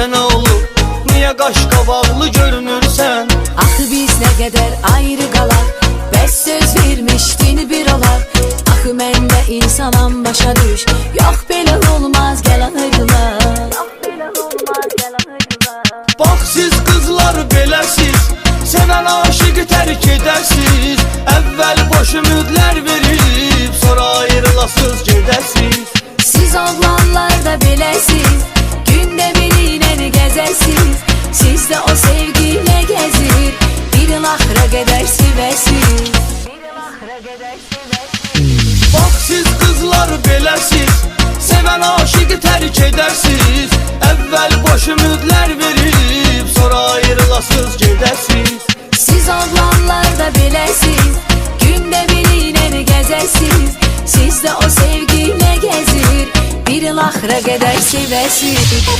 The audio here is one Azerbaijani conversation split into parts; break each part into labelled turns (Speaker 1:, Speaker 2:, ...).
Speaker 1: Sənə nə olub, niyə qaş qabaqlı görünürsən?
Speaker 2: Axı biz nə qədər ayrı qalaq, bəs söz vermişdin bir olaq. Axı mən də insanam, başa düş, yox belə olmaz, gəl ayrılaq.
Speaker 1: Bax siz qızlar beləsiz, sevən aşıqı tərk edəsiz. Əvvəl boş ümidlər verib, sonra ayrılasız gedəsiz.
Speaker 2: Siz oğlanlar da beləsiz, gündə biri ilə gəzəsiz. Siz də o sevgiyle gəzir, bir il axıra qədər sevəsiz.
Speaker 1: Bax siz qızlar beləsiz, sevən aşıqı tərk edəsiz. Əvvəl boş ümidlər verib, sonra ayrılasız gedəsiz.
Speaker 2: Siz oğlanlar da beləsiz, gündə biri ilə gəzəsiz. Siz də o sevgiyle gəzir, bir il axıra qədər sevəsiz.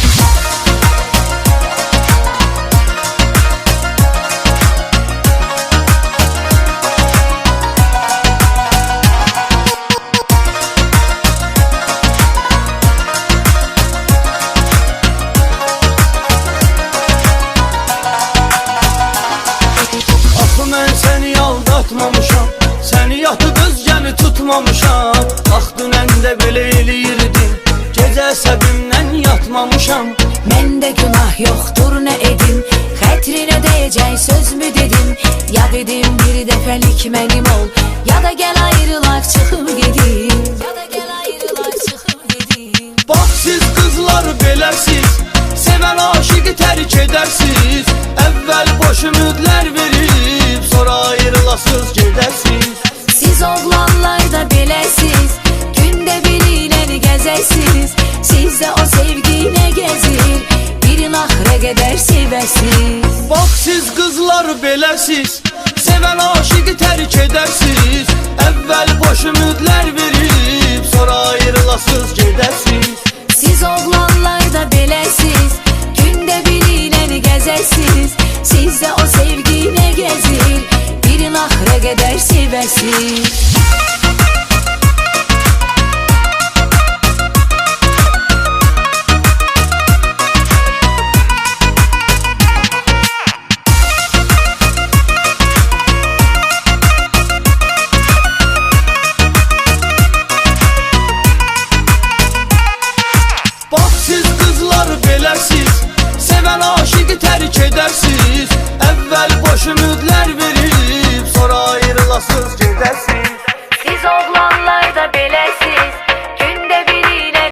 Speaker 1: Mən səni aldatmamışam, səni yatıb özgəni tutmamışam. Bax dünən də belə eləyirdin, gecə səbimdən yatmamışam.
Speaker 2: Məndə günah yoxdur, nə edim, xətrinə deyəcək söz mü dedim. Ya dedim bir dəfəlik mənim ol, ya da gəl ayrılaq çıxıb gedim.
Speaker 1: Bax siz qızlar beləsiz, sevən aşıqı tərk edəsiz. Əvvəl boş ümidlər verib, sonra ayrılasız gedəsiz.
Speaker 2: Siz oğlanlar da beləsiz, gündə biri ilə gəzəsiz. Siz də o sevgiyle gəzir, bir il axıra qədər sevəsiz.
Speaker 1: Bax siz qızlar beləsiz, sevən aşıqı tərk edəsiz. Əvvəl boş ümidlər verib, sonra ayrılasız gedəsiz.
Speaker 2: Siz oğlanlar da beləsiz, gündə biri ilə gəzəsiz. Siz də o sevgiyle gəzir, bir il axıra qədər sevəsiz.
Speaker 1: Bax siz qızlar beləsiz, sevən aşıqı tərk edəsiz.